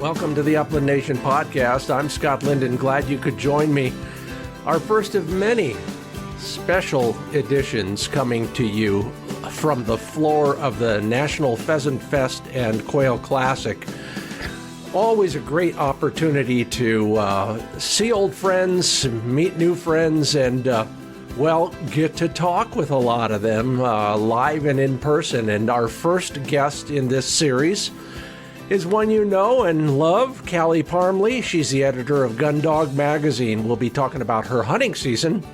Welcome to the Upland Nation podcast. I'm Scott Linden. Glad you could join me. Our first of many special editions coming to you from the floor of the National Pheasant Fest and Quail Classic. Always a great opportunity to see old friends, meet new friends, and, get to talk with a lot of them live and in person. And our first guest in this series is one you know and love, Kali Parmley. She's the editor of Gun Dog magazine. We'll be talking about her hunting season,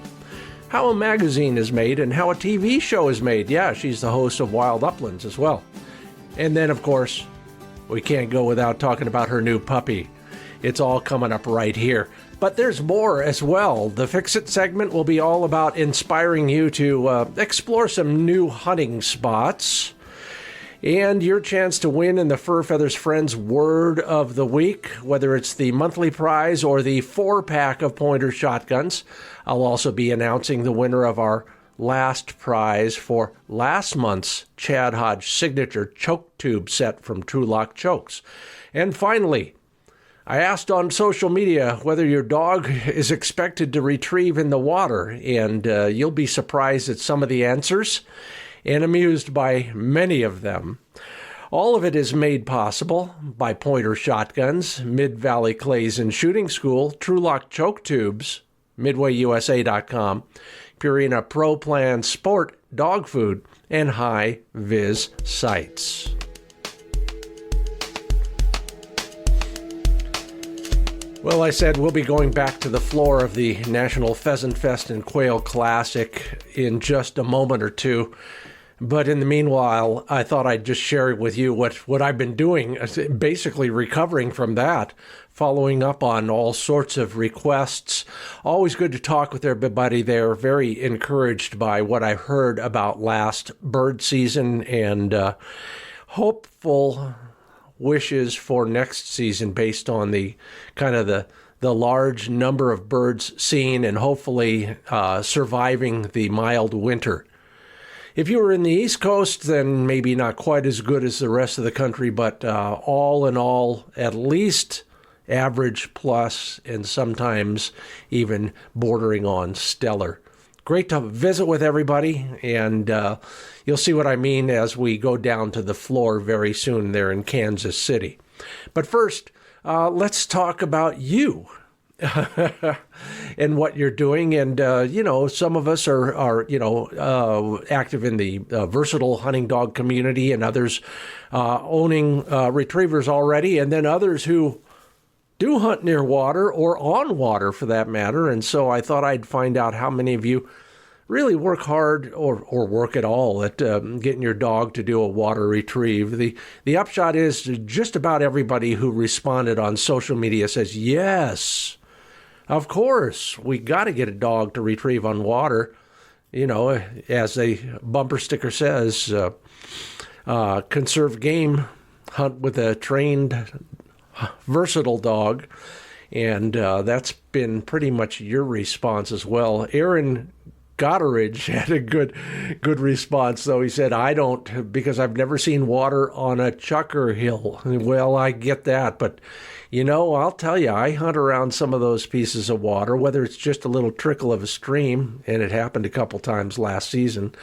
how a magazine is made, and how a TV show is made. Yeah, she's the host of Wild Uplands as well. And then, of course, we can't go without talking about her new puppy. It's all coming up right here. But there's more as well. The Fix It segment will be all about inspiring you to explore some new hunting spots. And your chance to win in the Fur Feathers Friends Word of the Week, whether it's the monthly prize or the 4-pack of pointer shotguns. I'll also be announcing the winner of our last prize for last month's Chad Hodge signature choke tube set from True Lock Chokes. And finally, I asked on social media whether your dog is expected to retrieve in the water, and you'll be surprised at some of the answers and amused by many of them. All of it is made possible by Pointer Shotguns, Mid-Valley Clays and Shooting School, True Lock Choke Tubes, MidwayUSA.com, Purina Pro Plan Sport Dog Food, and High Vis Sights. Well, I said we'll be going back to the floor of the National Pheasant Fest and Quail Classic in just a moment or two. But in the meanwhile, I thought I'd just share with you what I've been doing, basically recovering from that, following up on all sorts of requests. Always good to talk with everybody. They're very encouraged by what I heard about last bird season and hopeful wishes for next season based on the kind of the large number of birds seen and hopefully surviving the mild winter. If you were in the East Coast, then maybe not quite as good as the rest of the country, but all in all, at least average plus, and sometimes even bordering on stellar. Great to visit with everybody, and you'll see what I mean as we go down to the floor very soon there in Kansas City. But first, let's talk about you. And what you're doing. And, some of us are active in the versatile hunting dog community, and others owning retrievers already, and then others who do hunt near water or on water for that matter. And so I thought I'd find out how many of you really work hard or work at all at getting your dog to do a water retrieve. The upshot is just about everybody who responded on social media says, yes, of course, we got to get a dog to retrieve on water. As a bumper sticker says, conserve game, hunt with a trained, versatile dog. And that's been pretty much your response as well. Aaron Gotteridge had a good response, though. He said, I don't, because I've never seen water on a chukar hill. Well, I get that, but I'll tell you, I hunt around some of those pieces of water, whether it's just a little trickle of a stream, and it happened a couple times last season,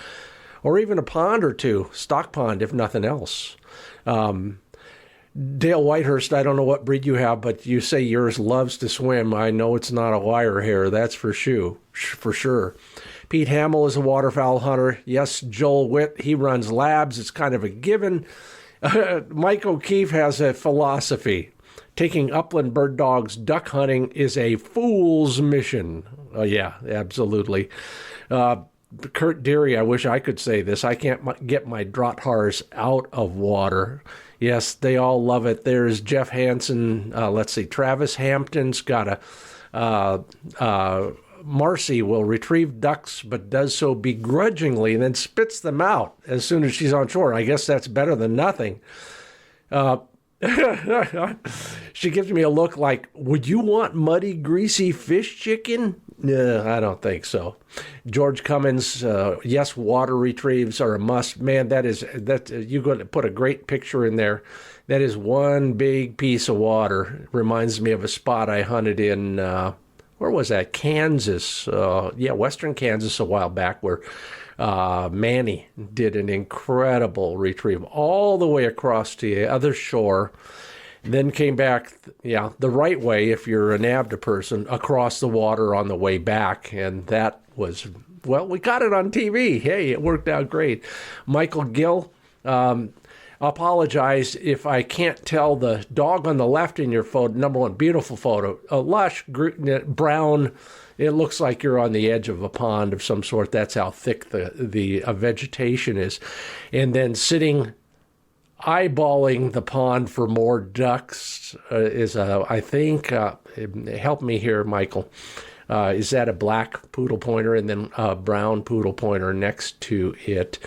or even a pond or two, stock pond, if nothing else. Dale Whitehurst, I don't know what breed you have, but you say yours loves to swim. I know it's not a wire hair, that's for sure. Pete Hamill is a waterfowl hunter. Yes, Joel Witt, he runs labs. It's kind of a given. Mike O'Keefe has a philosophy. Taking upland bird dogs duck hunting is a fool's mission. Oh, yeah, absolutely. Kurt Deary, I wish I could say this. I can't get my Drothars out of water. Yes, they all love it. There's Jeff Hansen. Travis Hampton's got Marcy will retrieve ducks, but does so begrudgingly and then spits them out as soon as she's on shore. I guess that's better than nothing. She gives me a look like, would you want muddy, greasy fish chicken? No, I don't think so. George Cummins, yes, water retrieves are a must. Man, you're going to put a great picture in there. That is one big piece of water. Reminds me of a spot I hunted in, where was that? Kansas. Western Kansas a while back, where Manny did an incredible retrieve all the way across to the other shore, then came back, the right way if you're an ABDA person, across the water on the way back. And that was, we got it on TV. Hey, it worked out great. Michael Gill, apologize if I can't tell the dog on the left in your photo. Number one, beautiful photo. A lush, brown. It looks like you're on the edge of a pond of some sort. That's how thick the vegetation is. And then sitting, eyeballing the pond for more ducks is, I think, help me here, Michael. Is that a black poodle pointer and then a brown poodle pointer next to it?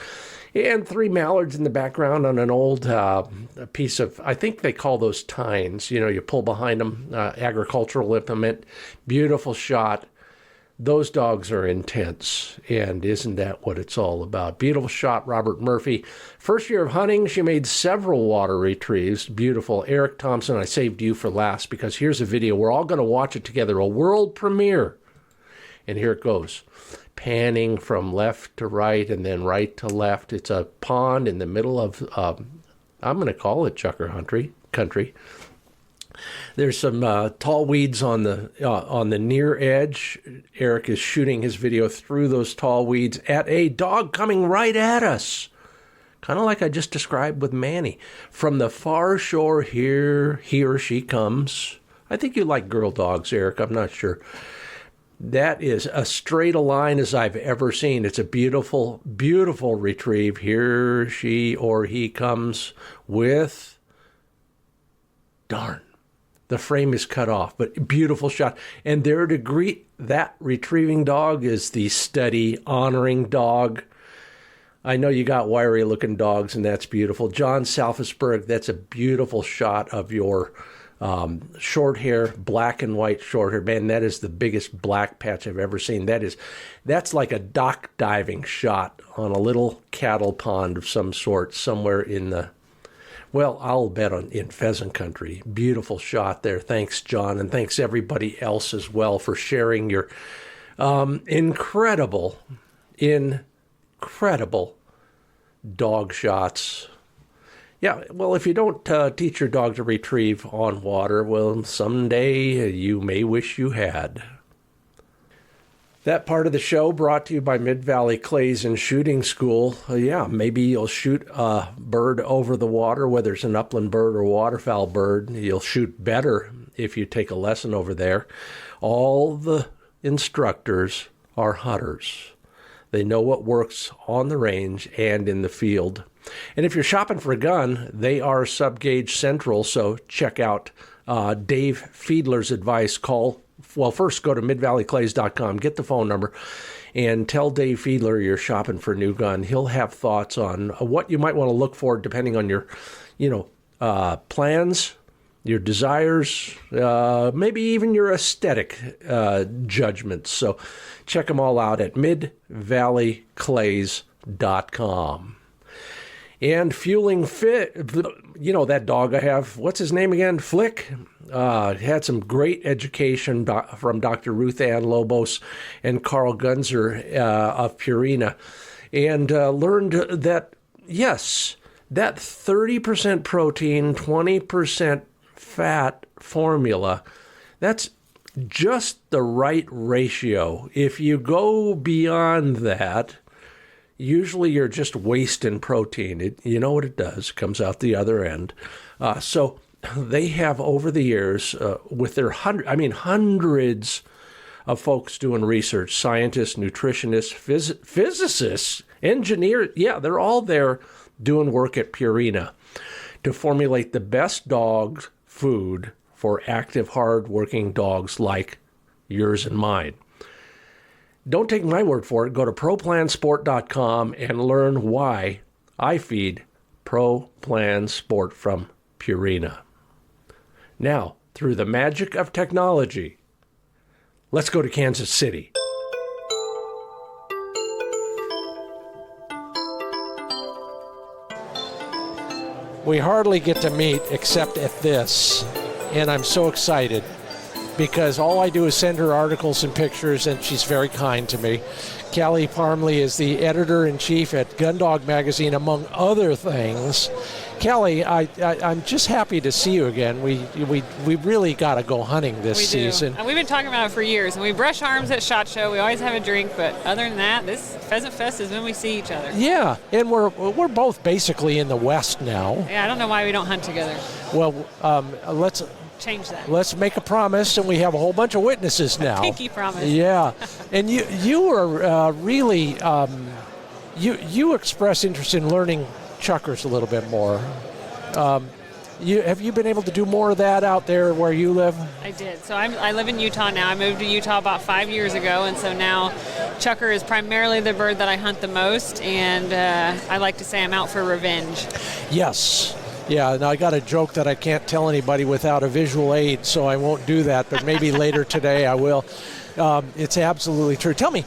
And 3 mallards in the background on an old piece of, I think they call those tines. You pull behind them, agricultural implement. Beautiful shot. Those dogs are intense, and isn't that what it's all about? Beautiful shot, Robert Murphy. First year of hunting, she made several water retrieves. Beautiful. Eric Thompson, I saved you for last because here's a video. We're all going to watch it together, a world premiere. And here it goes. Panning from left to right and then right to left. It's a pond in the middle of, I'm going to call it chukar country. There's some tall weeds on the near edge. Eric is shooting his video through those tall weeds at a dog coming right at us. Kind of like I just described with Manny. From the far shore, here he or she comes. I think you like girl dogs, Eric. I'm not sure. That is as straight a line as I've ever seen. It's a beautiful, beautiful retrieve. Here she or he comes with... Darn. The frame is cut off, but beautiful shot. And there to greet that retrieving dog is the steady, honoring dog. I know you got wiry-looking dogs, and that's beautiful. John Salfisberg, that's a beautiful shot of your short hair, black and white short hair. Man, that is the biggest black patch I've ever seen. That's like a dock diving shot on a little cattle pond of some sort somewhere in the... Well, I'll bet in pheasant country. Beautiful shot there. Thanks, John, and thanks everybody else as well for sharing your incredible dog shots. Yeah, well, if you don't teach your dog to retrieve on water, well, someday you may wish you had. That part of the show brought to you by Mid-Valley Clays and Shooting School. Maybe you'll shoot a bird over the water, whether it's an upland bird or waterfowl bird. You'll shoot better if you take a lesson over there. All the instructors are hunters. They know what works on the range and in the field. And if you're shopping for a gun, they are Subgauge Central, so check out Dave Fiedler's advice. First go to midvalleyclays.com, get the phone number, and tell Dave Fiedler you're shopping for a new gun. He'll have thoughts on what you might want to look for depending on your, plans, your desires, maybe even your aesthetic judgments. So check them all out at midvalleyclays.com. And Fueling Fit, that dog I have, what's his name again? Flick? Had some great education from Dr. Ruth Ann Lobos and Carl Gunzer of Purina, and learned that, yes, that 30% protein, 20% fat formula, that's just the right ratio. If you go beyond that, usually you're just wasting protein. You know what it does. It comes out the other end. So they have, over the years, with their hundreds of folks doing research, scientists, nutritionists, physicists, engineers, they're all there doing work at Purina to formulate the best dog food for active, hard-working dogs like yours and mine. Don't take my word for it. Go to ProPlansport.com and learn why I feed ProPlan Sport from Purina. Now, through the magic of technology, let's go to Kansas City. We hardly get to meet except at this, and I'm so excited because all I do is send her articles and pictures, and she's very kind to me. Kali Parmley is the editor-in-chief at Gundog Magazine, among other things. Kali, I'm just happy to see you again. We really got to go hunting this season. And we've been talking about it for years. And we brush arms at SHOT Show. We always have a drink, but other than that, this Pheasant Fest is when we see each other. Yeah, and we're both basically in the West now. Yeah, I don't know why we don't hunt together. Well, let's change that. Let's make a promise, and we have a whole bunch of witnesses now. Pinky promise. Yeah, and you were really you expressed interest in learning chukars a little bit more. Have you been able to do more of that out there where you live? I did. So I live in Utah now. I moved to Utah about 5 years ago, and so now chukar is primarily the bird that I hunt the most, and I like to say I'm out for revenge. Yes. Yeah, and I got a joke that I can't tell anybody without a visual aid, so I won't do that, but maybe later today I will. It's absolutely true. Tell me,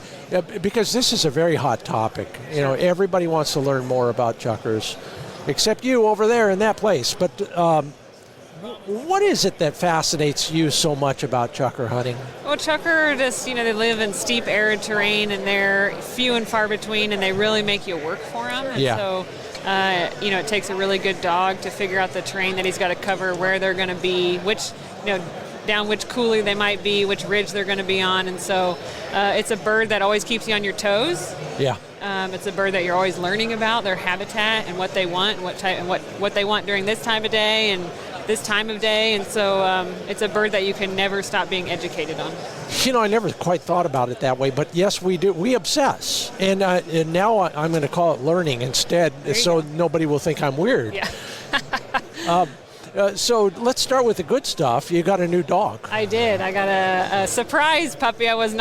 because this is a very hot topic. You know, everybody wants to learn more about chukars, except you over there in that place. But what is it that fascinates you so much about chukar hunting? Well, chukar just, they live in steep, arid terrain, and they're few and far between, and they really make you work for them. And so, it takes a really good dog to figure out the terrain that he's got to cover, where they're going to be, down which coulee they might be, which ridge they're going to be on. And so it's a bird that always keeps you on your toes. Yeah. It's a bird that you're always learning about their habitat and what they want and what they want during this time of day and this time of day. And so it's a bird that you can never stop being educated on. I never quite thought about it that way, but yes, we do. We obsess. And now I'm going to call it learning instead, so nobody will think I'm weird. Yeah. So let's start with the good stuff. You got a new dog. I did. I got a surprise puppy. I wasn't,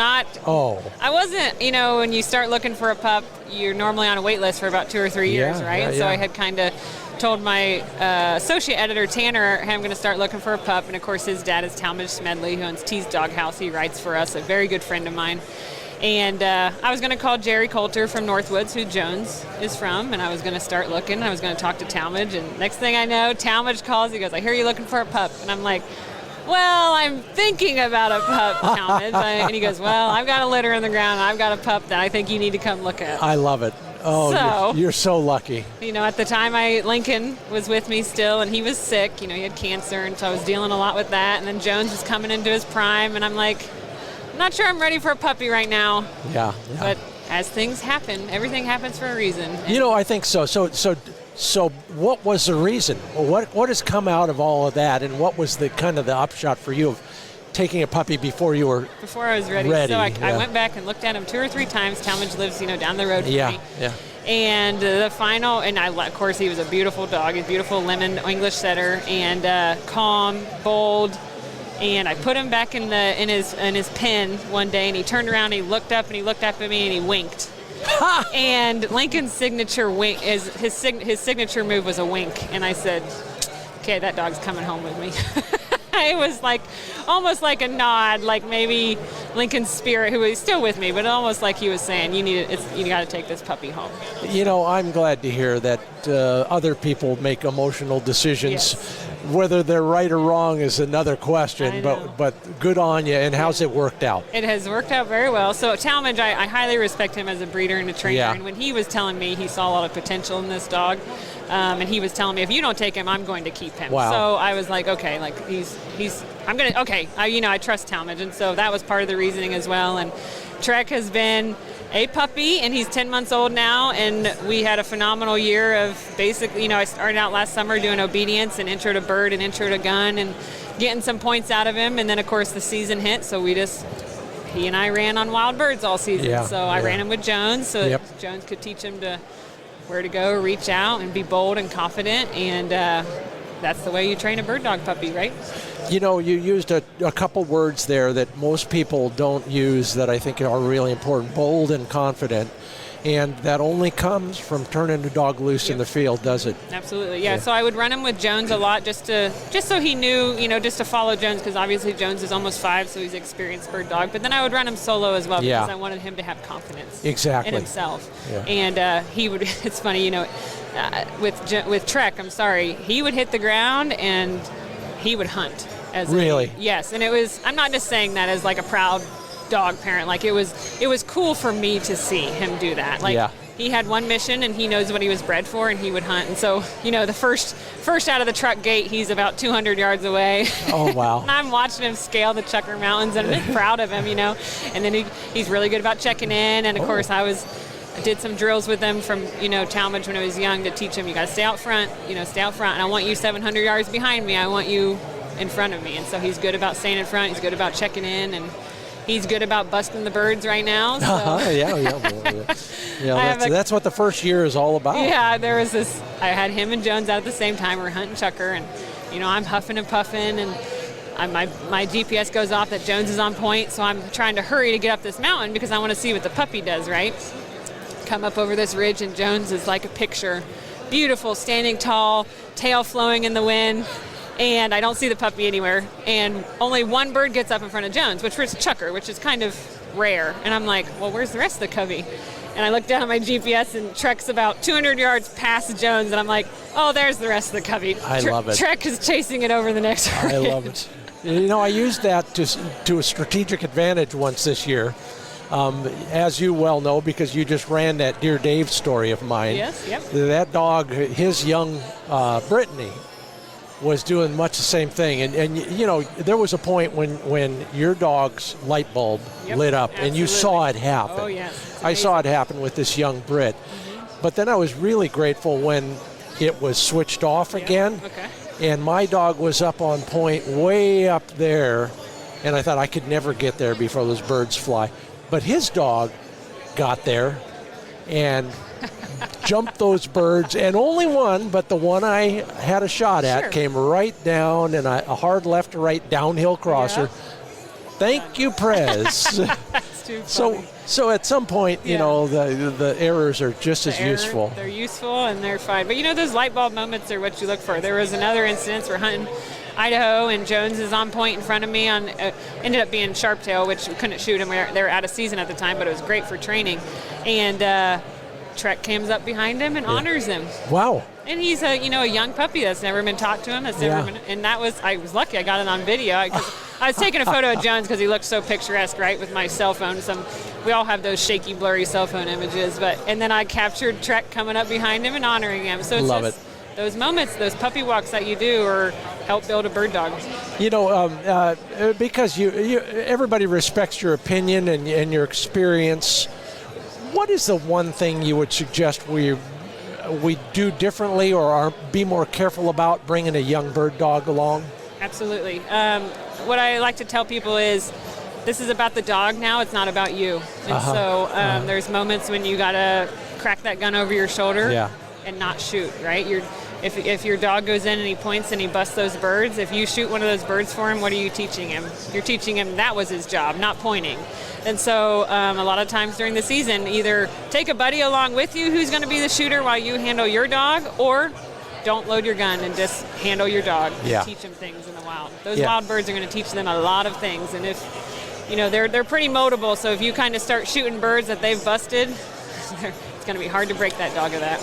when you start looking for a pup, you're normally on a wait list for about 2 or 3 years, right? And so I had kind of told my associate editor, Tanner, hey, I'm going to start looking for a pup. And of course, his dad is Talmadge Smedley, who owns T's Dog House. He writes for us, a very good friend of mine. And I was going to call Jerry Coulter from Northwoods, who Jones is from, and I was going to start looking. I was going to talk to Talmadge, and next thing I know, Talmadge calls. He goes, I hear you looking for a pup. And I'm like, well, I'm thinking about a pup, Talmadge. And he goes, well, I've got a litter in the ground, and I've got a pup that I think you need to come look at. I love it. Oh, you're so lucky. At the time, Lincoln was with me still, and he was sick. He had cancer, and so I was dealing a lot with that. And then Jones was coming into his prime, and I'm like, I'm not sure I'm ready for a puppy right now. Yeah. But as things happen, everything happens for a reason. I think so. So what was the reason? What has come out of all of that, and what was the kind of the upshot for you of taking a puppy before you were Before I was ready. So I went back and looked at him 2 or 3 times. Talmadge lives, down the road from me. Yeah. And the final, of course, he was a beautiful dog. He's a beautiful lemon English setter, and calm, bold. And I put him back in his pen one day, and he turned around, and he looked up at me, and he winked. And Lincoln's signature wink his signature move was a wink, and I said, "Okay, that dog's coming home with me." It was almost like a nod, like maybe Lincoln's spirit, who is still with me, but almost like he was saying, you got to take this puppy home. I'm glad to hear that other people make emotional decisions. Yes. Whether they're right or wrong is another question, but good on you. And how's it worked out? It has worked out very well. So Talmadge, I highly respect him as a breeder and a trainer. Yeah. And when he was telling me he saw a lot of potential in this dog, and he was telling me, if you don't take him, I'm going to keep him. Wow. So I was like, okay, I trust Talmadge. And so that was part of the reasoning as well. And Trek has been a puppy, and he's 10 months old now, and we had a phenomenal year of basically, I started out last summer doing obedience and intro to bird and intro to gun and getting some points out of him, and then of course the season hit, so he and I ran on wild birds all season. I ran him with Jones, so that Jones could teach him where to go, reach out, and be bold and confident, and that's the way you train a bird dog puppy, right? You used a couple words there that most people don't use that I think are really important, bold and confident. And that only comes from turning the dog loose in the field, does it? Absolutely, yeah. So I would run him with Jones a lot just so he knew, just to follow Jones, because obviously Jones is almost 5, so he's an experienced bird dog. But then I would run him solo as well because I wanted him to have confidence in himself. Yeah. And he would, it's funny, with Trek, he would hit the ground and he would hunt. Really? Yes, and it was, I'm not just saying that as like a proud dog parent. Like it was cool for me to see him do that. Like he had one mission and he knows what he was bred for, and he would hunt. And so, the first out of the truck gate, he's about 200 yards away. Oh, wow. And I'm watching him scale the Chukar Mountains, and I'm just proud of him, And then he's really good about checking in. And of course I did some drills with him from, Talmadge when I was young to teach him, you got to stay out front, stay out front. And I want you 700 yards behind me. I want you in front of me. And so he's good about staying in front. He's good about checking in, and he's good about busting the birds right now. So. That's what the first year is all about. Yeah, there was this. I had him and Jones out at the same time. We're hunting chukar, and I'm huffing and puffing, and my GPS goes off that Jones is on point. So I'm trying to hurry to get up this mountain because I want to see what the puppy does. Right, come up over this ridge, and Jones is like a picture, beautiful, standing tall, tail flowing in the wind. And I don't see the puppy anywhere. And only one bird gets up in front of Jones, which was chukar, which is kind of rare. And I'm like, well, where's the rest of the covey? And I look down at my GPS, and Trek's about 200 yards past Jones. And I'm like, oh, there's the rest of the covey. I love it. Trek is chasing it over the next ridge. I love it. I used that to a strategic advantage once this year. As you well know, because you just ran that Dear Dave story of mine. Yes, yep. That dog, his young Brittany, was doing much the same thing. And there was a point when your dog's light bulb lit up, absolutely. And you saw it happen. Oh, yes. I saw it happen with this young Brit. Mm-hmm. But then I was really grateful when it was switched off again. Okay. And my dog was up on point way up there, and I thought I could never get there before those birds fly. But his dog got there and jumped those birds, and only one, but the one I had a shot at came right down, and a hard left to right downhill crosser. Thank you, Prez. That's too funny. So at some point, the errors are just as useful. They're useful and they're fine. But those light bulb moments are what you look for. There was another instance we're hunting Idaho, and Jones is on point in front of me. Ended up being sharptail, which we couldn't shoot him. They were out of season at the time, but it was great for training. And Trek comes up behind him and honors him. Wow. And he's a young puppy that's never been taught to him. And I was lucky I got it on video. I was taking a photo of Jones because he looked so picturesque, right, with my cell phone. We all have those shaky, blurry cell phone images. And then I captured Trek coming up behind him and honoring him. So it's those moments, those puppy walks that you do, or help build a bird dog. Because everybody respects your opinion and your experience. What is the one thing you would suggest we do differently or be more careful about bringing a young bird dog along? Absolutely. What I like to tell people is this is about the dog now. It's not about you. And there's moments when you got to crack that gun over your shoulder and not shoot, right? If your dog goes in and he points and he busts those birds, if you shoot one of those birds for him, what are you teaching him? You're teaching him that was his job, not pointing. And so a lot of times during the season, either take a buddy along with you who's going to be the shooter while you handle your dog, or don't load your gun and just handle your dog and teach them things in the wild. Those wild birds are going to teach them a lot of things. And if, they're pretty moldable, so if you kind of start shooting birds that they've busted, it's going to be hard to break that dog of that.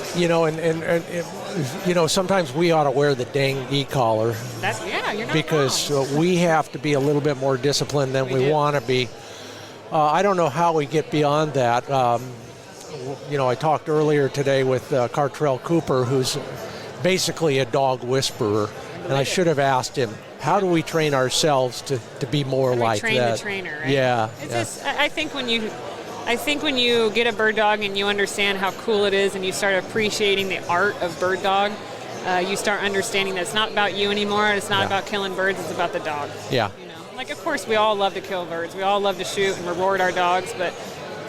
And sometimes we ought to wear the dang e-collar. You're not because we have to be a little bit more disciplined than we want to be. I don't know how we get beyond that. I talked earlier today with Cartrell Cooper, who's basically a dog whisperer, and I should have asked him, how do we train ourselves to be more like that? Train the trainer, right? Yeah. Just, I think when you get a bird dog and you understand how cool it is and you start appreciating the art of bird dog, you start understanding that it's not about you anymore. It's not about killing birds. It's about the dog. Yeah. Of course, we all love to kill birds. We all love to shoot and reward our dogs, but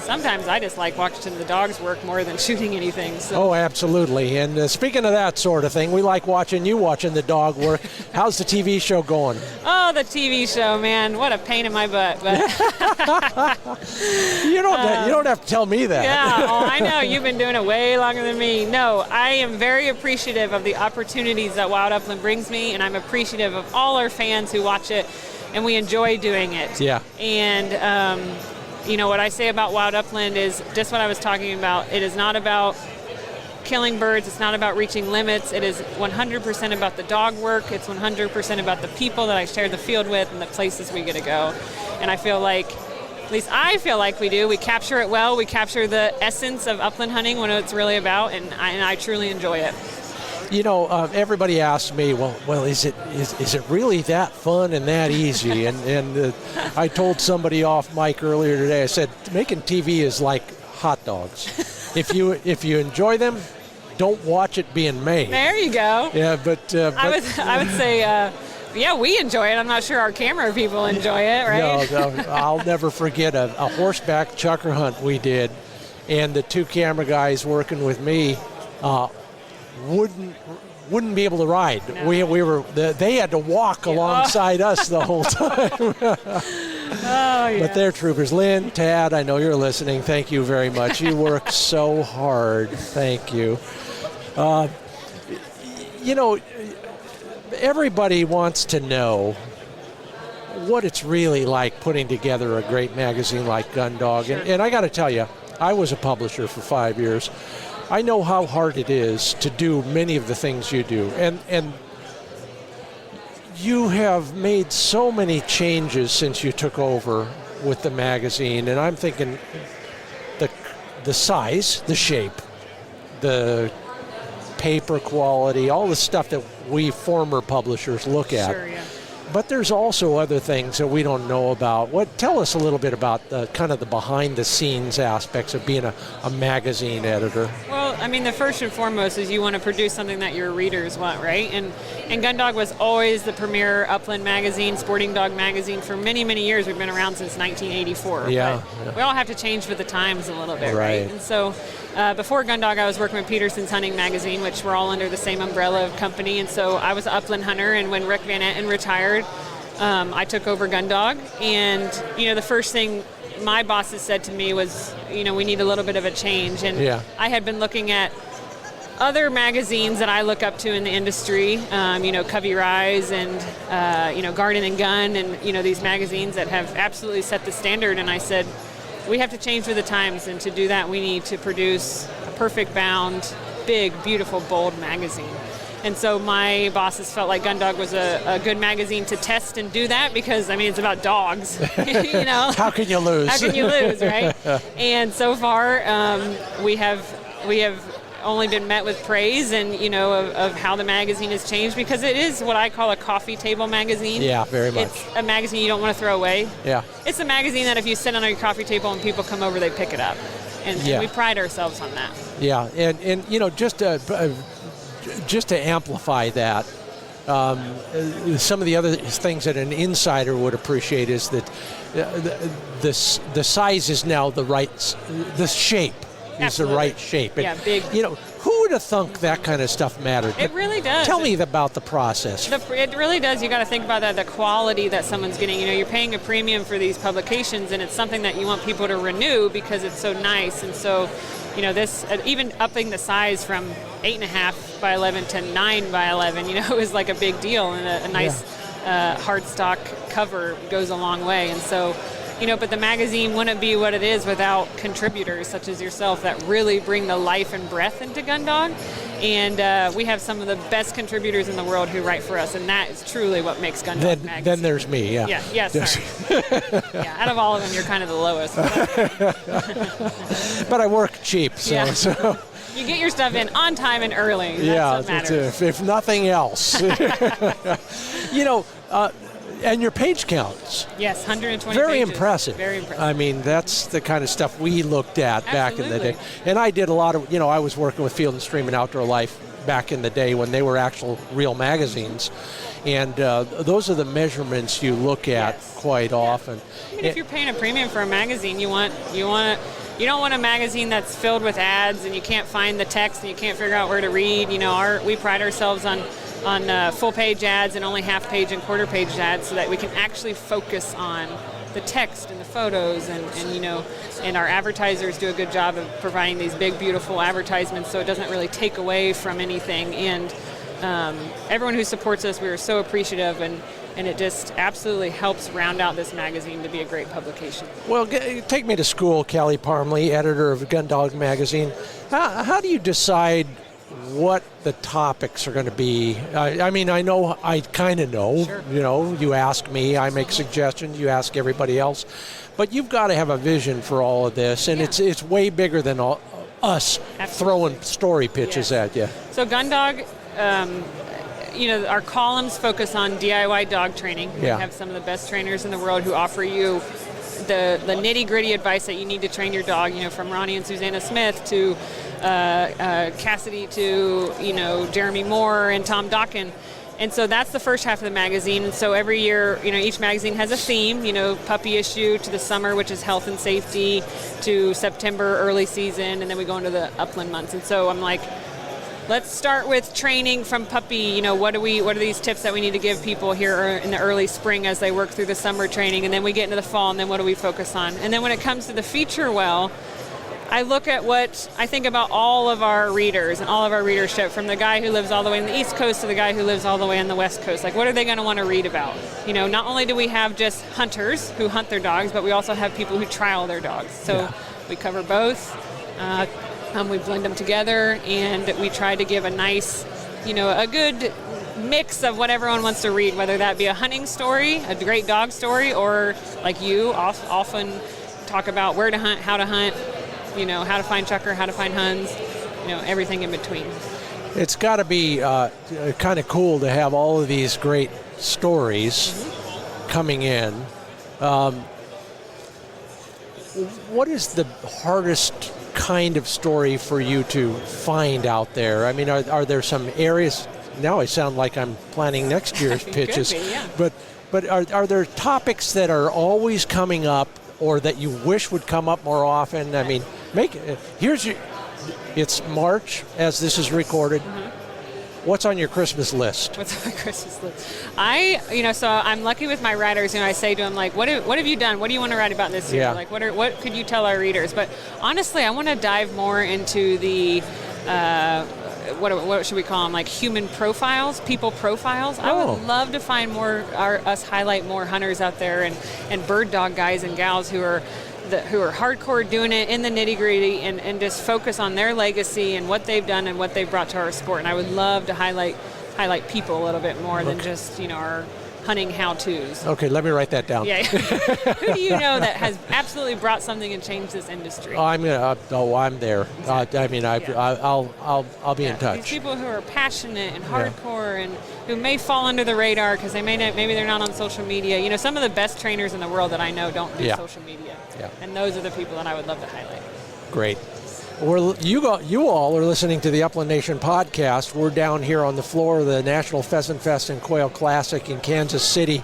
sometimes I just like watching the dogs work more than shooting anything. So. Oh, absolutely. And speaking of that sort of thing, we like watching the dog work. How's the TV show going? Oh, the TV show, man. What a pain in my butt. But you don't have to tell me that. Yeah, I know. You've been doing it way longer than me. No, I am very appreciative of the opportunities that Wild Upland brings me, and I'm appreciative of all our fans who watch it, and we enjoy doing it. Yeah. And, what I say about Wild Upland is just what I was talking about. It is not about killing birds. It's not about reaching limits. It is 100% about the dog work. It's 100% about the people that I share the field with and the places we get to go. And I feel like, at least I feel like we do. We capture it well. We capture the essence of upland hunting, what it's really about, and I truly enjoy it. Everybody asks me, well, is it really that fun and that easy? and I told somebody off mic earlier today. I said, making TV is like hot dogs. If you enjoy them, don't watch it being made. There you go. Yeah, but I would say. Yeah, we enjoy it. I'm not sure our camera people enjoy it, right? No, I'll never forget a horseback chukar hunt we did, and the two camera guys working with me wouldn't be able to ride. No. They had to walk alongside us the whole time. Yeah. But they're troopers. Lynn, Tad, I know you're listening. Thank you very much. You work so hard. Thank you. Everybody wants to know what it's really like putting together a great magazine like Gundog. Sure. And I got to tell you, I was a publisher for 5 years. I know how hard it is to do many of the things you do. And you have made so many changes since you took over with the magazine. And I'm thinking the size, the shape, the paper quality, all the stuff that we former publishers look at. Sure, yeah. But there's also other things that we don't know about. Tell us a little bit about the kind of the behind-the-scenes aspects of being a magazine editor. Well, I mean, the first and foremost is you want to produce something that your readers want, right? And Gundog was always the premier upland magazine, sporting dog magazine for many, many years. We've been around since 1984. Yeah. But we all have to change with the times a little bit, right? And so before Gundog, I was working with Peterson's Hunting Magazine, which we're all under the same umbrella of company. And so I was an upland hunter, and when Rick Van Etten retired, I took over Gundog, and the first thing my bosses said to me was, we need a little bit of a change. And I had been looking at other magazines that I look up to in the industry, Covey Rise and Garden and Gun, and these magazines that have absolutely set the standard. And I said, we have to change with the times, and to do that, we need to produce a perfect bound, big, beautiful, bold magazine. And so my bosses felt like Gundog was a good magazine to test and do that because, it's about dogs, How can you lose? How can you lose, right? And so far, we have only been met with praise and, of how the magazine has changed, because it is what I call a coffee table magazine. Yeah, very much. It's a magazine you don't want to throw away. Yeah. It's a magazine that if you sit on your coffee table and people come over, they pick it up. And we pride ourselves on that. Yeah, and just to amplify that, some of the other things that an insider would appreciate is that the size is now the shape is Absolutely. the right shape. And, big. Who would have thunk that kind of stuff mattered? It really does. Tell me about the process. It really does. You got to think about that, the quality that someone's getting. You're paying a premium for these publications, and it's something that you want people to renew because it's so nice. And so, this even upping the size from 8.5 by 11 to 9 by 11, is like a big deal, and a nice hardstock cover goes a long way. And so, but the magazine wouldn't be what it is without contributors such as yourself that really bring the life and breath into Gundog. And we have some of the best contributors in the world who write for us, and that is truly what makes Gundog magazine. Then there's me, yeah. Yes, sorry. Out of all of them, you're kind of the lowest. But I work cheap, so. You get your stuff in on time and early. That's what matters. If nothing else. And your page counts. Yes, 120 Very pages. Impressive. Very impressive. That's the kind of stuff we looked at back in the day. And I did a lot of, I was working with Field and Stream and Outdoor Life back in the day when they were actual real magazines. And those are the measurements you look at quite often. Even if you're paying a premium for a magazine, you want you don't want a magazine that's filled with ads and you can't find the text and you can't figure out where to read. You know, we pride ourselves on full page ads and only half page and quarter page ads so that we can actually focus on the text and the photos and you know, and our advertisers do a good job of providing these big, beautiful advertisements so it doesn't really take away from anything. And everyone who supports us, we are so appreciative, and it just absolutely helps round out this magazine to be a great publication. Well, take me to school, Kali Parmley, editor of Gundog Magazine. How do you decide what the topics are going to be? I mean, I kind of know. Sure. You know, you ask me, I make suggestions, you ask everybody else. But you've got to have a vision for all of this, and it's way bigger than us throwing story pitches at you. So Gundog, you know, our columns focus on DIY dog training. We have some of the best trainers in the world who offer you the nitty-gritty advice that you need to train your dog, you know, from Ronnie and Susanna Smith to Cassidy to, you know, Jeremy Moore and Tom Dawkin. And so that's the first half of the magazine. And so every year, you know, each magazine has a theme, you know, puppy issue to the summer, which is health and safety, to September, early season, and then we go into the upland months. And so I'm like, let's start with training from puppy. You know, what are these tips that we need to give people here in the early spring as they work through the summer training, and then we get into the fall, and then what do we focus on? And then when it comes to the feature well, I look at what I think about all of our readers and all of our readership, from the guy who lives all the way on the East Coast to the guy who lives all the way on the West Coast. Like, what are they going to want to read about? You know, not only do we have just hunters who hunt their dogs, but we also have people who trial their dogs. So we cover both. We blend them together, and we try to give a nice, you know, a good mix of what everyone wants to read, whether that be a hunting story, a great dog story, or like you often talk about where to hunt, how to hunt, you know, how to find chukar, how to find huns, you know, everything in between. It's got to be kind of cool to have all of these great stories coming in. What is the hardest kind of story for you to find out there? I mean, are there some areas? Now I sound like I'm planning next year's pitches. Could be, yeah. But are there topics that are always coming up, or that you wish would come up more often? I mean, it's March as this is recorded. What's on your Christmas list? What's on my Christmas list? So I'm lucky with my writers. You know, I say to them, like, what have you done? What do you want to write about this year? Yeah. Like, what could you tell our readers? But honestly, I want to dive more into the what should we call them? Like human profiles, people profiles. I would love to find us highlight more hunters out there and bird dog guys and gals who are hardcore doing it in the nitty-gritty and just focus on their legacy and what they've done and what they've brought to our sport. And I would love to highlight people a little bit more than just, you know, our hunting how-tos. Okay, let me write that down. Yeah. Who do you know that has absolutely brought something and changed this industry? I'm there. Exactly. I'll be in touch. These people who are passionate and hardcore and who may fall under the radar because maybe they're not on social media. You know, some of the best trainers in the world that I know don't do social media. Yeah. And those are the people that I would love to highlight. Great. You all are listening to the Upland Nation podcast. We're down here on the floor of the National Pheasant Fest and Quail Classic in Kansas City.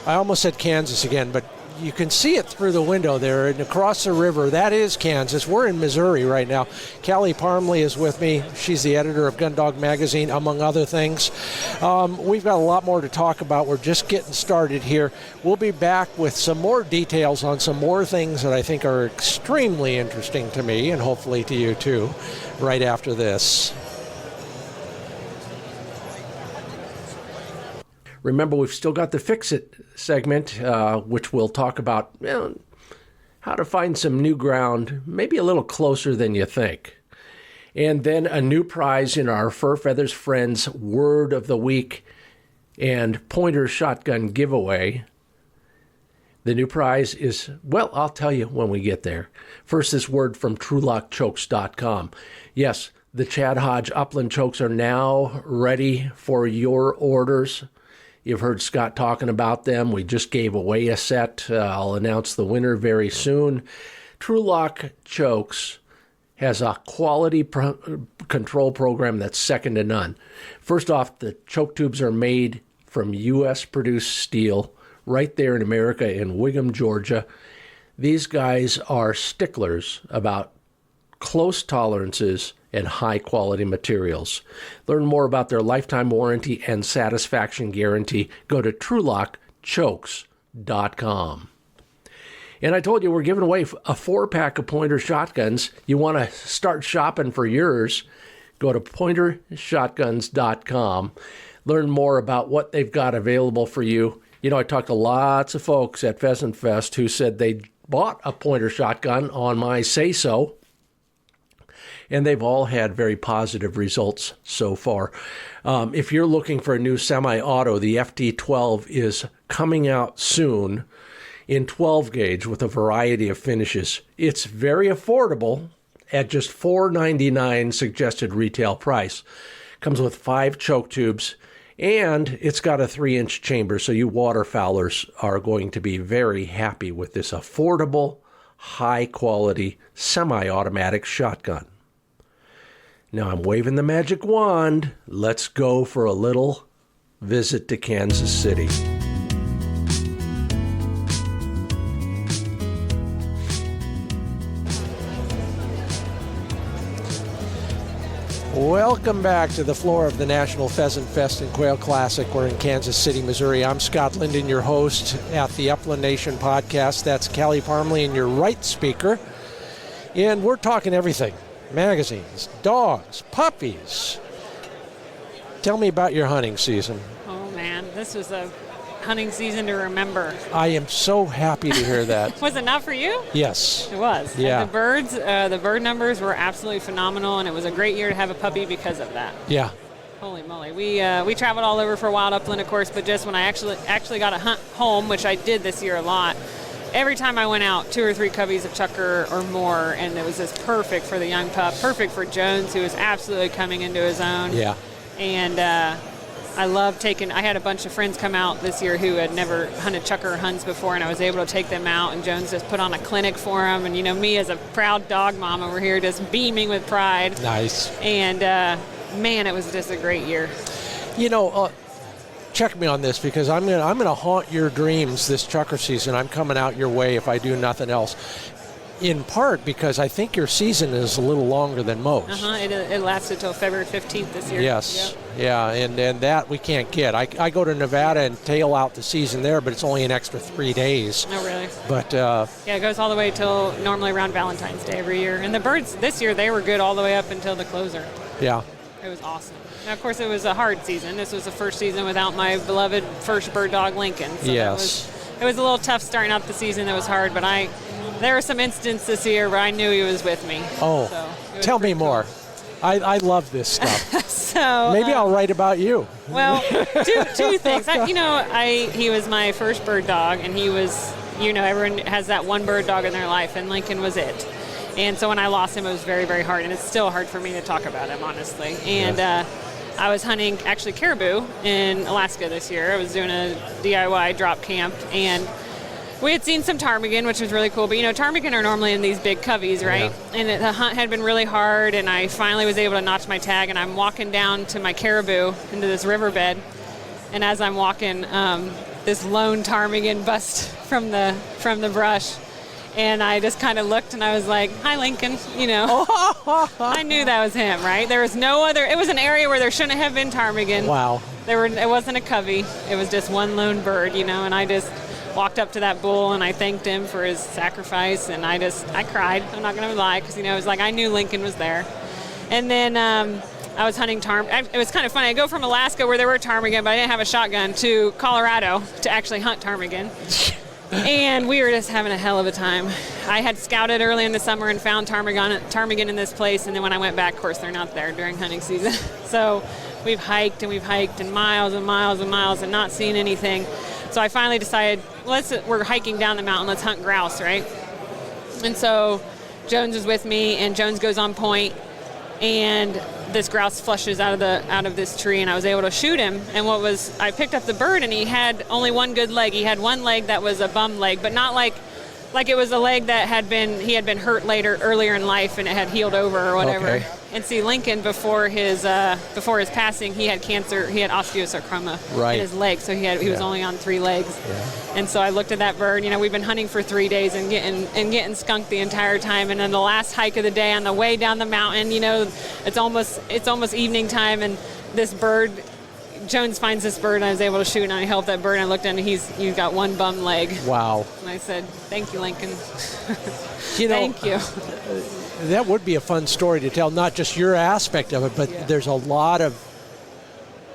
I almost said Kansas again, but you can see it through the window there, and across the river, that is Kansas. We're in Missouri right now. Kali Parmley is with me. She's the editor of Gundog Magazine, among other things. We've got a lot more to talk about. We're just getting started here. We'll be back with some more details on some more things that I think are extremely interesting to me, and hopefully to you too, right after this. Remember, we've still got the Fix It segment, which we'll talk about how to find some new ground, maybe a little closer than you think. And then a new prize in our Fur Feathers Friends Word of the Week and Pointer Shotgun giveaway. The new prize is, well, I'll tell you when we get there. First, this word from TrueLockChokes.com. Yes, the Chad Hodge Upland Chokes are now ready for your orders. You've heard Scott talking about them. We just gave away a set. I'll announce the winner very soon. TrueLock Chokes has a quality control program that's second to none. First off, the choke tubes are made from U.S. produced steel right there in America in Wiggum, Georgia. These guys are sticklers about close tolerances and high-quality materials. Learn more about their lifetime warranty and satisfaction guarantee. Go to TrulockChokes.com. And I told you we're giving away a 4-pack of Pointer shotguns. You want to start shopping for yours, go to PointerShotguns.com. Learn more about what they've got available for you. You know, I talked to lots of folks at Pheasant Fest who said they bought a Pointer shotgun on my say-so, and they've all had very positive results so far. If you're looking for a new semi-auto, the FT12 is coming out soon in 12 gauge with a variety of finishes. It's very affordable at just $4.99 suggested retail price. Comes with 5 choke tubes, and it's got a 3-inch chamber, so you waterfowlers are going to be very happy with this affordable, high-quality, semi-automatic shotgun. Now I'm waving the magic wand. Let's go for a little visit to Kansas City. Welcome back to the floor of the National Pheasant Fest and Quail Classic. We're in Kansas City, Missouri. I'm Scott Linden, your host at the Upland Nation podcast. That's Kali Parmley and your right speaker. And we're talking everything. Magazines, dogs, puppies. Tell me about your hunting season. Oh, man. This was a hunting season to remember. I am so happy to hear that. Was it not for you? Yes. It was. Yeah. And the bird numbers were absolutely phenomenal, and it was a great year to have a puppy because of that. Yeah. Holy moly. We traveled all over for Wild Upland, of course, but just when I actually got to hunt home, which I did this year a lot, every time I went out, 2 or 3 coveys of chukar or more, and it was just perfect for the young pup, perfect for Jones, who was absolutely coming into his own. Yeah. And I love I had a bunch of friends come out this year who had never hunted chukar hunts before, and I was able to take them out, and Jones just put on a clinic for them. And, you know, me as a proud dog mom over here just beaming with pride. Nice. And, man, it was just a great year. You know, check me on this, because I'm gonna haunt your dreams this chukar season. I'm coming out your way if I do nothing else. In part because I think your season is a little longer than most. It lasted till February 15th this year. Yes. Yep. Yeah, and that we can't get. I go to Nevada and tail out the season there, but it's only an extra 3 days. Oh, really? But yeah, it goes all the way till normally around Valentine's Day every year. And the birds this year, they were good all the way up until the closer. Yeah. It was awesome. Now, of course, it was a hard season. This was the first season without my beloved first bird dog, Lincoln. So yes. It was a little tough starting out the season. That was hard, but there were some instances this year where I knew he was with me. Oh, so tell me more. Cool. I love this stuff. So maybe I'll write about you. Well, two things. He was my first bird dog, and he was, everyone has that one bird dog in their life, and Lincoln was it. And so when I lost him, it was very, very hard, and it's still hard for me to talk about him, honestly. And I was hunting actually caribou in Alaska this year. I was doing a DIY drop camp, and we had seen some ptarmigan, which was really cool. But, ptarmigan are normally in these big coveys, right? Yeah. And the hunt had been really hard, and I finally was able to notch my tag, and I'm walking down to my caribou into this riverbed. And as I'm walking, this lone ptarmigan busts from the brush. And I just kind of looked, and I was like, hi, Lincoln, I knew that was him, right? There was no other. It was an area where there shouldn't have been ptarmigan. Wow. It wasn't a covey. It was just one lone bird, and I just walked up to that bull, and I thanked him for his sacrifice, and I cried. I'm not going to lie, because, it was like I knew Lincoln was there. And then I was hunting It was kind of funny. I go from Alaska, where there were ptarmigan, but I didn't have a shotgun, to Colorado to actually hunt ptarmigan. And we were just having a hell of a time. I had scouted early in the summer and found ptarmigan in this place, and then when I went back, of course, they're not there during hunting season. So we've hiked and miles and miles and miles and not seen anything. So I finally decided, we're hiking down the mountain, let's hunt grouse, right? And so Jones is with me, and Jones goes on point, and this grouse flushes out of this tree, and I was able to shoot him. And I picked up the bird, and he had only one good leg. He had one leg that was a bum leg, but not like it was a leg that he had been hurt earlier in life, and it had healed over or whatever. Okay. And see, Lincoln, before his passing, he had cancer. He had osteosarcoma in his leg, so he was only on 3 legs. Yeah. And so I looked at that bird. We've been hunting for 3 days and getting skunked the entire time. And then the last hike of the day, on the way down the mountain, it's almost evening time, and this bird, Jones finds this bird, and I was able to shoot, and I helped that bird, and I looked at him, and he's got 1 bum leg. Wow. And I said, "Thank you, Lincoln." Thank you. That would be a fun story to tell, not just your aspect of it, but there's a lot of,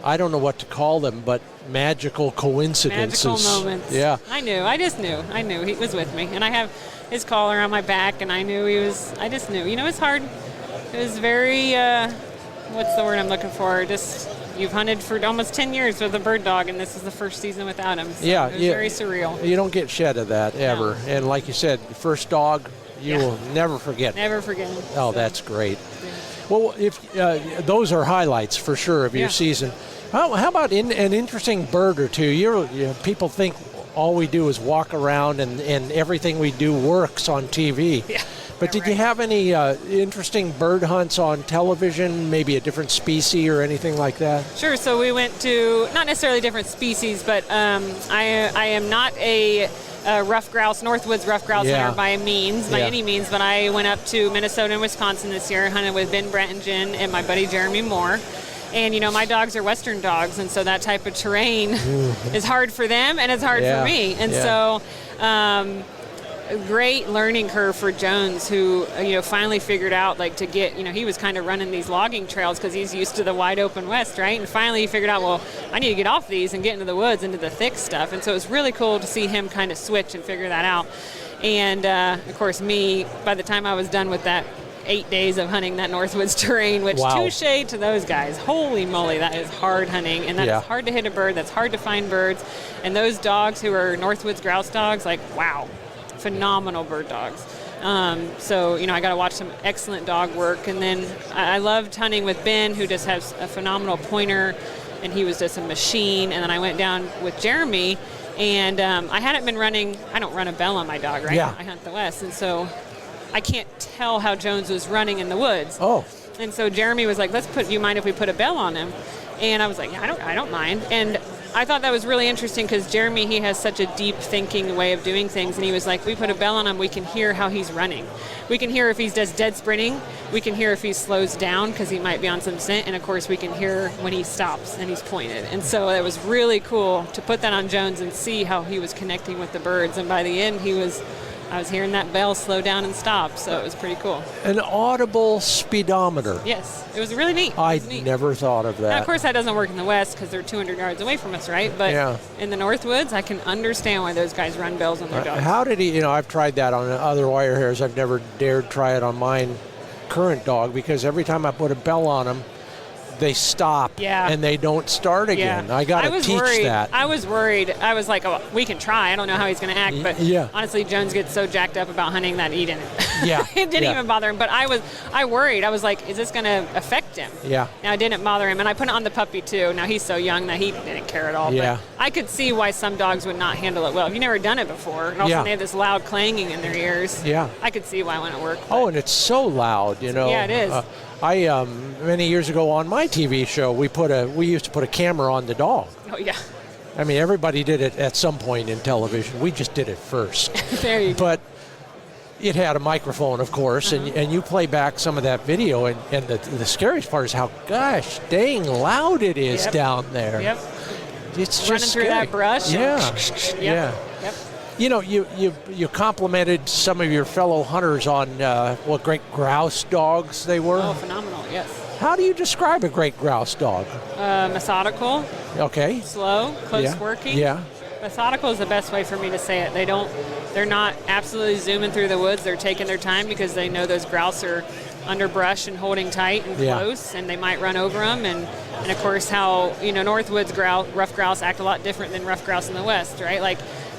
I don't know what to call them, but magical coincidences. Magical moments. Yeah. I just knew. I knew he was with me. And I have his collar on my back, and I knew I just knew. It's hard. It was very, what's the word I'm looking for? Just, you've hunted for almost 10 years with a bird dog, and this is the first season without him. So it was very surreal. You don't get shed of that, ever. No. And like you said, the first dog, you will never forget. Never forget him. Oh, so. That's great. Yeah. Well, if those are highlights for sure of your season. How about an interesting bird or two? People think all we do is walk around and everything we do works on TV. Yeah. But did you have any interesting bird hunts on television, maybe a different species or anything like that? Sure. So we went to, not necessarily different species, but I am not a rough grouse, Northwoods rough grouse hunter by any means, but I went up to Minnesota and Wisconsin this year, hunted with Ben, Brent, and Jen, and my buddy Jeremy Moore. And, my dogs are Western dogs, and so that type of terrain is hard for them, and it's hard for me. And so a great learning curve for Jones, who, finally figured out, to get, he was kind of running these logging trails because he's used to the wide open West, right? And finally he figured out, well, I need to get off these and get into the woods, into the thick stuff. And so it was really cool to see him kind of switch and figure that out. And, of course, me, by the time I was done with that 8 days of hunting that Northwoods terrain, which touche to those guys. Holy moly, that is hard hunting, and that's hard to hit a bird. That's hard to find birds. And those dogs who are Northwoods grouse dogs, wow, phenomenal bird dogs. So, I got to watch some excellent dog work. And then I loved hunting with Ben, who just has a phenomenal pointer, and he was just a machine. And then I went down with Jeremy, and I hadn't been running. I don't run a bell on my dog, right? Yeah. I hunt the West, and so I can't tell how Jones was running in the woods. Oh. And so Jeremy was like, you mind if we put a bell on him? And I was like, yeah, I don't mind. And I thought that was really interesting because Jeremy, he has such a deep thinking way of doing things. And he was like, we put a bell on him, we can hear how he's running. We can hear if he's just dead sprinting. We can hear if he slows down because he might be on some scent. And of course, we can hear when he stops and he's pointed. And so it was really cool to put that on Jones and see how he was connecting with the birds. And by the end, I was hearing that bell slow down and stop, so it was pretty cool. An audible speedometer. Yes, it was really neat. Never thought of that. Now, of course, that doesn't work in the West because they're 200 yards away from us, right? But in the Northwoods, I can understand why those guys run bells on their dogs. How did he, I've tried that on other wire hairs. I've never dared try it on mine current dog because every time I put a bell on them, they stop and they don't start again. I got to teach that. I was worried. I was like, oh, we can try. I don't know how he's going to act. But honestly, Jones gets so jacked up about hunting that he didn't. It didn't even bother him. But I worried. I was like, is this going to affect him? Yeah. Now, it didn't bother him. And I put it on the puppy, too. Now, he's so young that he didn't care at all. Yeah. But I could see why some dogs would not handle it well. If you've never done it before, and also they have this loud clanging in their ears. Yeah. I could see why it wouldn't work. Oh, and it's so loud, Yeah, it is. I many years ago on my TV show, we used to put a camera on the dog. Oh yeah. I mean, everybody did it at some point in television. We just did it first. There you go. But it had a microphone, of course, and you play back some of that video, and the scariest part is how gosh dang loud it is down there. Yep. It's just running through that brush. Yeah. Yep. You complimented some of your fellow hunters on what great grouse dogs they were. Oh, phenomenal, yes. How do you describe a great grouse dog? Methodical. Okay. Slow, close working. Yeah. Methodical is the best way for me to say it. They're not absolutely zooming through the woods. They're taking their time because they know those grouse are under brush and holding tight and close, and they might run over them. And of course, how Northwoods grouse, rough grouse act a lot different than rough grouse in the West, right? Like,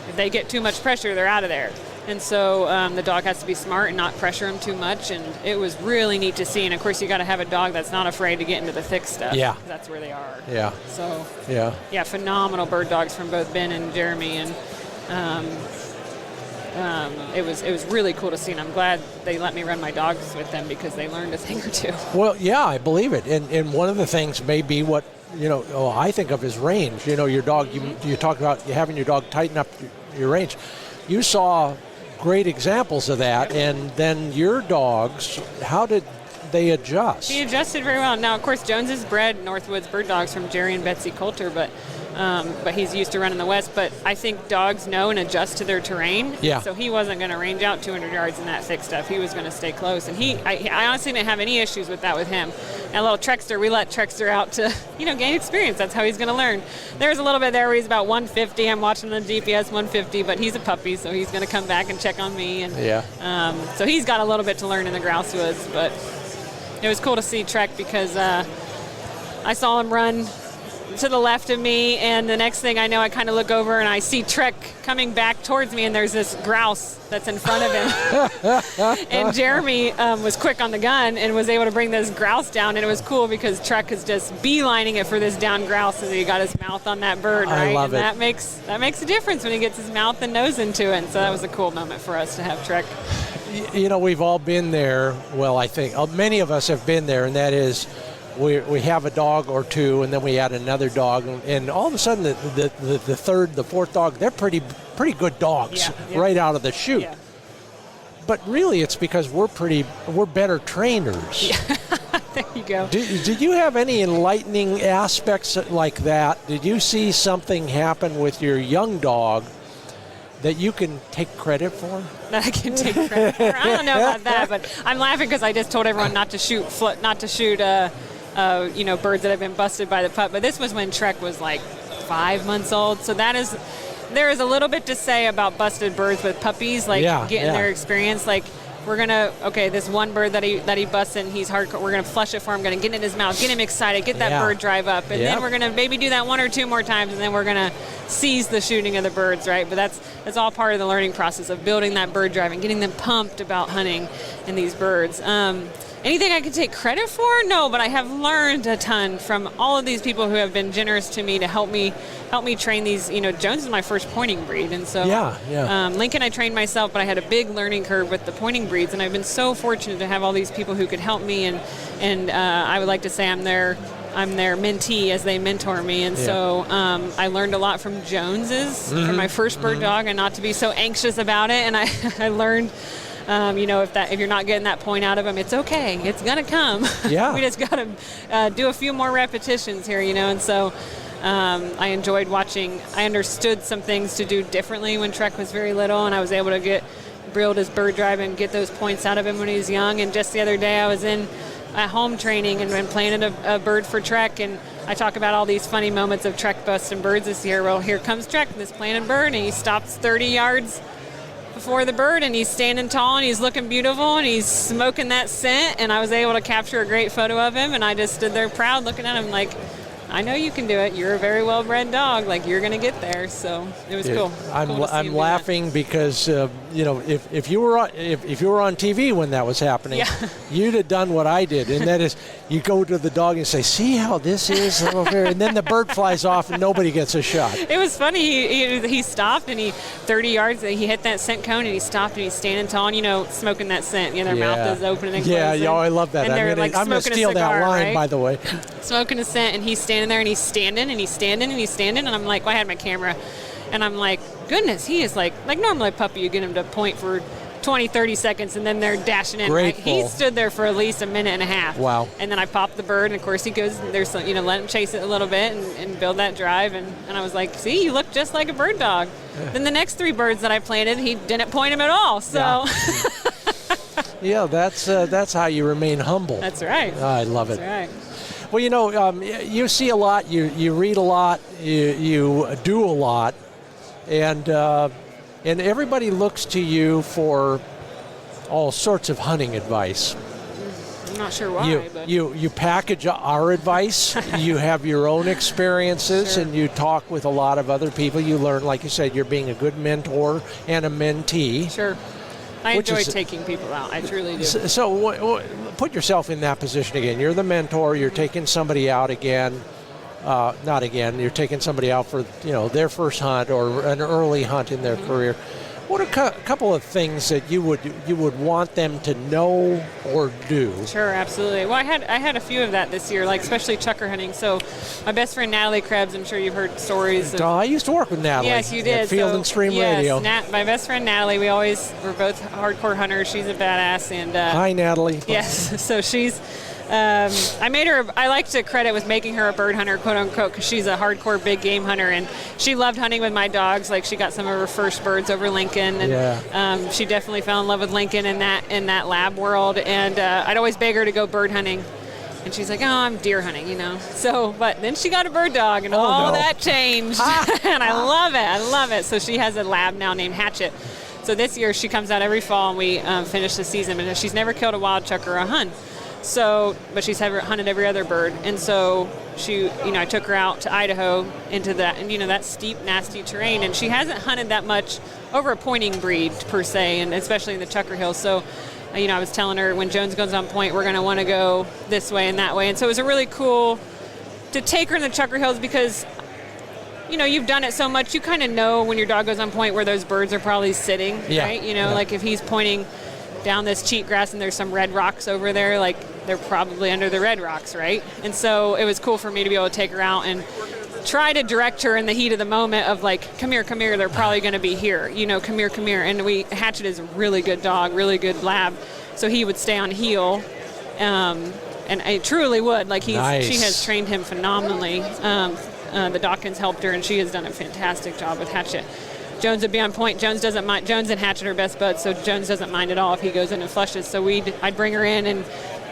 if they get too much pressure, they're out of there. And so the dog has to be smart and not pressure them too much. And it was really neat to see. And, of course, you got to have a dog that's not afraid to get into the thick stuff. Yeah. That's where they are. Yeah. So, yeah, phenomenal bird dogs from both Ben and Jeremy. And it was really cool to see, and I'm glad they let me run my dogs with them because they learned a thing or two. Well, yeah, I believe it. And one of the things may be what, I think of as range. Your dog, you talk about having your dog tighten up your range. You saw great examples of that, and then your dogs, how did they adjust? He adjusted very well. Now, of course, Jones is bred Northwoods bird dogs from Jerry and Betsy Coulter, but he's used to running the West. But I think dogs know and adjust to their terrain. Yeah. So he wasn't going to range out 200 yards in that thick stuff. He was going to stay close. And I honestly didn't have any issues with that with him. And a little Trexter, we let Trexter out to, gain experience. That's how he's going to learn. There's a little bit there where he's about 150. I'm watching the GPS 150, but he's a puppy, so he's going to come back and check on me. And so he's got a little bit to learn in the grouse woods. But it was cool to see Trek because I saw him run to the left of me, and the next thing I know, I kind of look over and I see Trek coming back towards me, and there's this grouse that's in front of him. And Jeremy was quick on the gun and was able to bring this grouse down, and it was cool because Trek is just beelining it for this down grouse as he got his mouth on that bird, right? I love and it. That makes a difference when he gets his mouth and nose into it, and so that was a cool moment for us to have Trek. We've all been there. Well, I think many of us have been there, and that is we have a dog or two, and then we add another dog, and all of a sudden the third, the fourth dog, they're pretty good dogs right out of the chute. Yeah. But really, it's because we're better trainers. Yeah. There you go. Did you have any enlightening aspects like that? Did you see something happen with your young dog that you can take credit for? That I can take credit for? I don't know about that, but I'm laughing because I just told everyone not to shoot birds that have been busted by the pup. But this was when Trek was like 5 months old. So there is a little bit to say about busted birds with puppies, getting their experience. Like, this one bird that he busted, and he's hardcore. We're gonna flush it for him. Gonna get it in his mouth, get him excited, get that bird drive up, and then we're gonna maybe do that one or two more times, and then we're gonna seize the shooting of the birds, right? But that's all part of the learning process of building that bird drive and getting them pumped about hunting in these birds. Anything I can take credit for? No, but I have learned a ton from all of these people who have been generous to me to help me train these. Jones is my first pointing breed, and so Lincoln I trained myself, but I had a big learning curve with the pointing breeds, and I've been so fortunate to have all these people who could help me, and I would like to say I'm their mentee as they mentor me, and so I learned a lot from Joneses from my first bird dog, and not to be so anxious about it, and I learned. If you're not getting that point out of them, it's okay. It's gonna come. Yeah. We just gotta do a few more repetitions here, and so I enjoyed watching. I understood some things to do differently when Trek was very little, and I was able to build his bird drive and get those points out of him when he was young. And just the other day, I was at home training and planted a bird for Trek, and I talk about all these funny moments of Trek busting birds this year. Well, here comes Trek, this planted bird, and he stops 30 yards before the bird, and he's standing tall, and he's looking beautiful, and he's smoking that scent, and I was able to capture a great photo of him, and I just stood there proud looking at him like, I know you can do it. You're a very well-bred dog. Like, you're going to get there. So it was cool. I'm laughing because if you were on TV when that was happening, you'd have done what I did, and that is you go to the dog and say, "See how this is over here," and then the bird flies off and nobody gets a shot. It was funny. He stopped, and 30 yards. He hit that scent cone, and he stopped, and he's standing tall, and smoking that scent. Their mouth is opening and closing. Yeah, I love that. And I'm going to steal cigar, that line, right? by the way. Smoking a scent, and he's standing there, and he's standing, and he's standing, and he's standing, and I'm like, well, I had my camera, and I'm like, goodness, he is like normally a puppy, you get him to point for 20, 30 seconds, and then they're dashing in. Right? He stood there for at least a minute and a half. Wow. And then I popped the bird, and of course he goes, there's some, let him chase it a little bit and build that drive, and I was like, see, you look just like a bird dog. Yeah. Then the next 3 birds that I planted, he didn't point him at all, so. Yeah, that's how you remain humble. That's right. I love it. That's right. Well, you see a lot, you read a lot, you do a lot, and everybody looks to you for all sorts of hunting advice. I'm not sure why. You package our advice. You have your own experiences, and you talk with a lot of other people. You learn, like you said, you're being a good mentor and a mentee. Sure. I enjoy taking people out. I truly do. So put yourself in that position again. You're the mentor. You're taking somebody out again. Not again. You're taking somebody out for their first hunt or an early hunt in their career. What are a couple of things that you would want them to know or do? Sure, absolutely. Well, I had a few of that this year, like especially chukar hunting. So my best friend Natalie Krebs, I'm sure you've heard stories. I used to work with Natalie. Yes, you did. At Field and Stream Radio. My best friend Natalie, we're both hardcore hunters. She's a badass. And hi, Natalie. Yes, so she's. I like to credit with making her a bird hunter, quote unquote, because she's a hardcore big game hunter, and she loved hunting with my dogs. Like, she got some of her first birds over Lincoln, and she definitely fell in love with Lincoln in that lab world. And I'd always beg her to go bird hunting, and she's like, "Oh, I'm deer hunting, you know." So, but then she got a bird dog, and that changed, and I love it. So she has a lab now named Hatchet. So this year she comes out every fall, and we finish the season. And she's never killed a wild chuck or a hun. So, but she's hunted every other bird, and so I took her out to Idaho into that, and that steep, nasty terrain, and she hasn't hunted that much over a pointing breed per se, and especially in the chukar hills. So, I was telling her when Jones goes on point, we're going to want to go this way and that way, and so it was a really cool to take her in the chukar hills because, you've done it so much, you kind of know when your dog goes on point where those birds are probably sitting, right? Like if he's pointing down this cheat grass and there's some red rocks over there, like they're probably under the red rocks, right? And so it was cool for me to be able to take her out and try to direct her in the heat of the moment of like, come here, they're probably going to be here, come here. And Hatchet is a really good dog, really good lab, so he would stay on heel, and I truly would. Like she has trained him phenomenally. The Dawkins helped her, and she has done a fantastic job with Hatchet. Jones would be on point. Jones doesn't mind. Jones and Hatchet are best buds, so Jones doesn't mind at all if he goes in and flushes. So I'd bring her in, and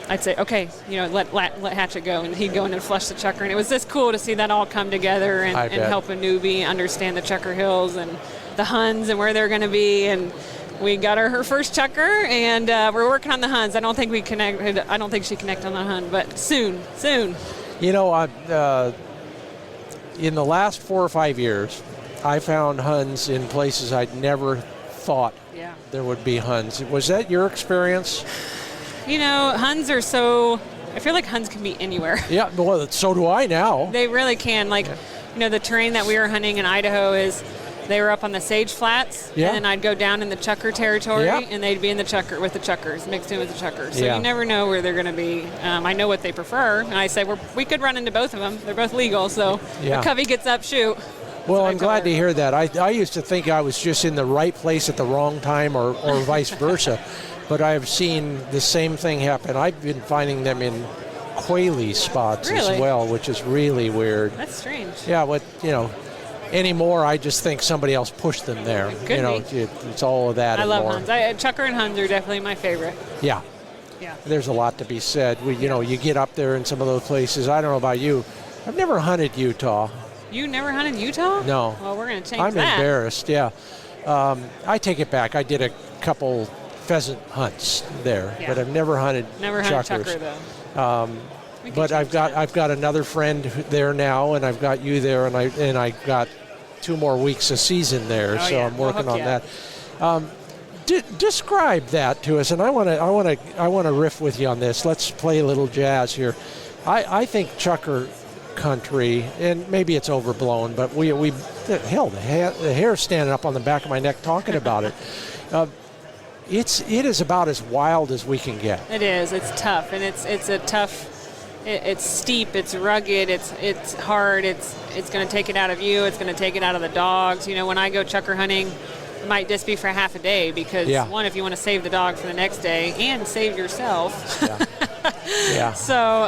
I'd say, okay, let Hatchet go, and he'd go in and flush the chukar. And it was just cool to see that all come together and help a newbie understand the chukar hills and the huns and where they're going to be. And we got her first chukar, and we're working on the huns. I don't think she connected on the hun, but soon. In the last 4 or 5 years, I found huns in places I'd never thought there would be huns. Was that your experience? Huns are I feel like huns can be anywhere. Yeah, well, so do I now. They really can. The terrain that we were hunting in Idaho they were up on the sage flats, and then I'd go down in the chukar territory, and they'd be in the chukar with the chukars, mixed in with the chukars. So you never know where they're going to be. I know what they prefer, and I say we could run into both of them. They're both legal, so the covey gets up, shoot. Well, I'm glad to hear that. I used to think I was just in the right place at the wrong time or vice versa, but I've seen the same thing happen. I've been finding them in quail spots as well, which is really weird. That's strange. Yeah, anymore, I just think somebody else pushed them there. It's all of that. I love huns. Chukar and huns are definitely my favorite. Yeah. There's a lot to be said. You get up there in some of those places. I don't know about you. I've never hunted Utah. You never hunted Utah? No. Well, we're going to change that. I'm embarrassed, I take it back. I did a couple pheasant hunts there, but I've never hunted chukars. Though. But I've got another friend there now, and I've got you there, and I got 2 more weeks of season there, I'm working on that. Describe that to us, and I want to riff with you on this. Let's play a little jazz here. I think chukar country, and maybe it's overblown, but the hair's standing up on the back of my neck talking about it. It is about as wild as we can get. It is. It's tough, and it's a tough. It's steep. It's rugged. It's hard. It's going to take it out of you. It's going to take it out of the dogs. When I go chukar hunting, it might just be for half a day because one, if you want to save the dog for the next day and save yourself. So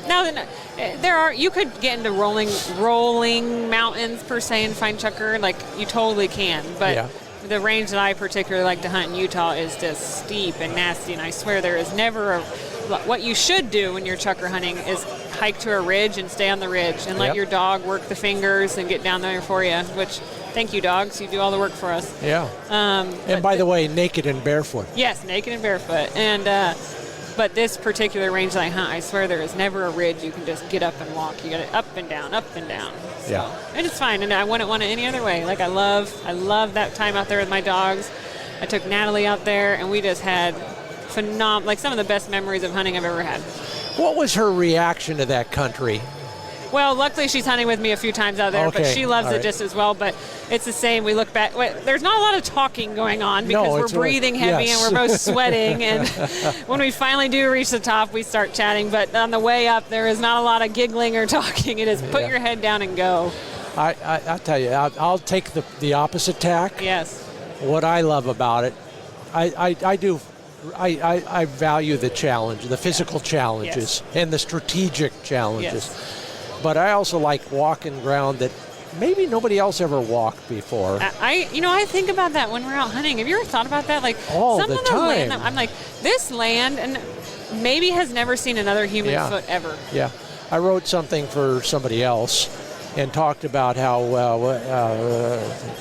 now you could get into rolling mountains per se and find chukar. Like you totally can, but. The range that I particularly like to hunt in Utah is just steep and nasty, and I swear there is never what you should do when you're chukar hunting is hike to a ridge and stay on the ridge and let your dog work the fingers and get down there for you, which, thank you, dogs. You do all the work for us. Yeah. And by the way, naked and barefoot. Yes, naked and barefoot. And but this particular range that I hunt, I swear there is never a ridge you can just get up and walk. You got it up and down, up and down. So, and it's fine, and I wouldn't want it any other way. Like I love that time out there with my dogs. I took Natalie out there, and we just had some of the best memories of hunting I've ever had. What was her reaction to that country? Well, luckily she's hunting with me a few times out there, but she loves it just as well. But it's the same. We look back. There's not a lot of talking going on because we're breathing heavy and we're both sweating. And when we finally do reach the top, we start chatting. But on the way up, there is not a lot of giggling or talking. It is put your head down and go. I'll tell you, I'll take the opposite tack. Yes. What I love about it, I value the challenge, the physical challenges, and the strategic challenges. Yes. But I also like walking ground that maybe nobody else ever walked before. I think about that when we're out hunting. Have you ever thought about that? Like all some the of the time. land, I'm like, this land and maybe has never seen another human foot ever. Yeah. I wrote something for somebody else and talked about how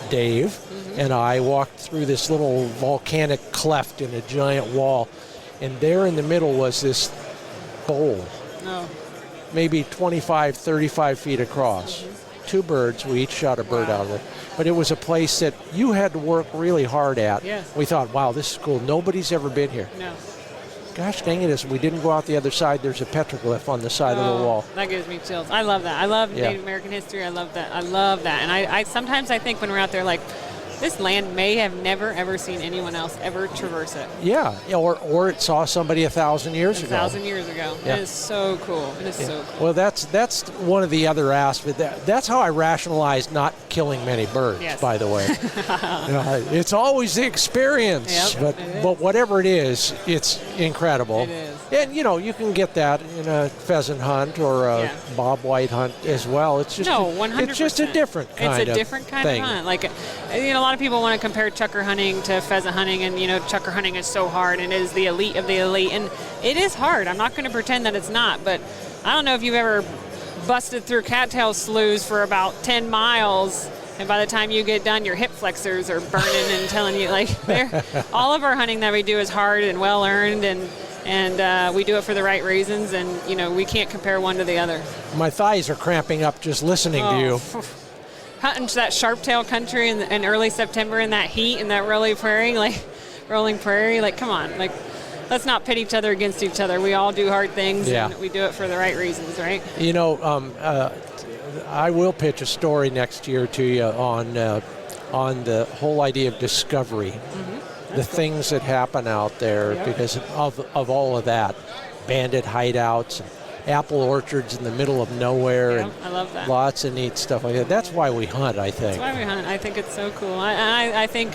Dave and I walked through this little volcanic cleft in a giant wall, and there in the middle was this bowl. Oh. Maybe 25, 35 feet across. 2 birds. We each shot a bird out of there. But it was a place that you had to work really hard at. Yes. We thought, wow, this is cool. Nobody's ever been here. No. Gosh dang it, we didn't go out the other side. There's a petroglyph on the side of the wall. That gives me chills. I love that. I love Native American history. I love that. And I sometimes I think when we're out there, like, this land may have never, ever seen anyone else ever traverse it. Yeah, or it saw somebody 1,000 years ago. 1,000 years ago. Yeah. It is so cool. It is so cool. Well, that's one of the other aspects. That's how I rationalize not killing many birds, by the way. It's always the experience. Yep, but whatever it is, it's incredible. It is. And, you can get that in a pheasant hunt or a bobwhite hunt as well. It's just 100%. It's just a different kind of thing. It's a different kind of hunt. Like, a lot of people want to compare chukar hunting to pheasant hunting, and chukar hunting is so hard and it is the elite of the elite, and it is hard. I'm not going to pretend that it's not, but I don't know if you've ever busted through cattail sloughs for about 10 miles, and by the time you get done, your hip flexors are burning and telling you, like, all of our hunting that we do is hard and well earned, and we do it for the right reasons, and we can't compare one to the other. My thighs are cramping up just listening to you. Hunting to that sharp-tail country in early September in that heat in that rolling prairie, like, come on, like, let's not pit each other against each other. We all do hard things, and we do it for the right reasons, right? I will pitch a story next year to you on the whole idea of discovery, the things that happen out there because of all of that, bandit hideouts, apple orchards in the middle of nowhere, and I love that. Lots of neat stuff like that. That's why we hunt, I think. That's why we hunt. I think it's so cool. I think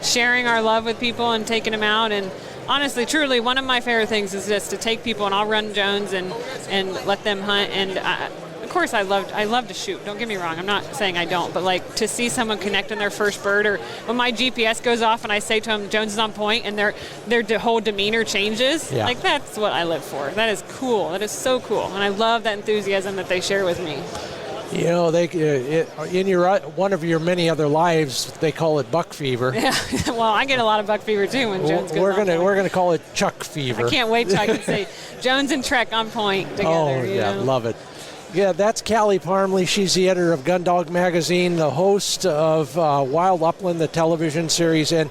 sharing our love with people and taking them out, and honestly, truly, one of my favorite things is just to take people, and I'll run Jones and let them hunt. And of course, I love to shoot. Don't get me wrong. I'm not saying I don't, but like to see someone connect on their first bird, or when my GPS goes off and I say to them, Jones is on point, and their whole demeanor changes. Yeah. Like, that's what I live for. That is cool. That is so cool, and I love that enthusiasm that they share with me. In one of your many other lives, they call it buck fever. Yeah, well, I get a lot of buck fever too when Jones goes on point. We're gonna call it chuck fever. I can't wait till I can say Jones and Trek on point together. Oh yeah, love it. Yeah, that's Kali Parmley. She's the editor of Gundog Magazine, the host of Wild Upland, the television series, and